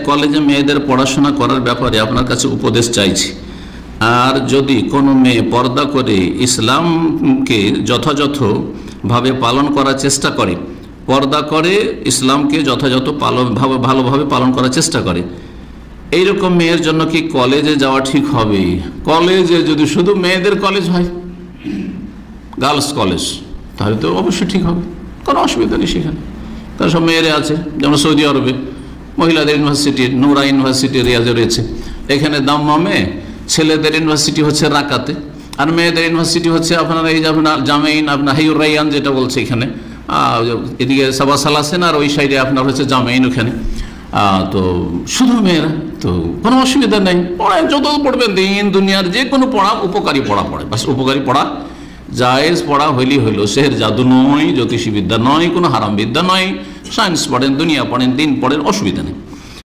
কলেজে মেয়েদের পড়াশোনা করার ব্যাপারে আপনার কাছে উপদেশ চাইছি। আর যদি কোনো মেয়ে পর্দা করে ইসলামকে যথাযথভাবে পালন করার চেষ্টা করে, পর্দা করে ইসলামকে যথাযথ ভালোভাবে পালন করার চেষ্টা করে, এইরকম মেয়ের জন্য কি কলেজে যাওয়া ঠিক হবে? কলেজে যদি শুধু মেয়েদের কলেজ হয়, গার্লস কলেজ, তাহলে তো অবশ্যই ঠিক হবে, কোনো অসুবিধা নেই সেখানে। তার সব মেয়েরা আছে, যেমন সৌদি আরবে মহিলাদের ইউনিভার্সিটি নুরা ইউনিভার্সিটি রিয়াজে রয়েছে, এখানে দাম্মামে ছেলেদের ইউনিভার্সিটি হচ্ছে রাকাতে, আর মেয়েদের ইউনিভার্সিটি হচ্ছে আপনার এই যে আপনার জামাইন, আপনার হাইউর রাইয়ান যেটা বলছে এখানে, এদিকে সাবা সালাসেন, আর ওই সাইডে আপনার হচ্ছে জামাইন ওখানে। তো শুধু মেয়েরা, তো কোনো অসুবিধা নেই, পড়ায় যত পড়বেন, দিন দুনিয়ার যে কোনো পড়া, উপকারী পড়া পড়ে, বাস উপকারী পড়া জায়েজ পড়া হইলেই হইল। সেহের জাদু নয়, জ্যোতিষী বিদ্যা নয়, কোনো হারাম বিদ্যা নয়, সায়েন্স পড়েন, দুনিয়া পড়েন, দিন পড়েন, অসুবিধা নেই।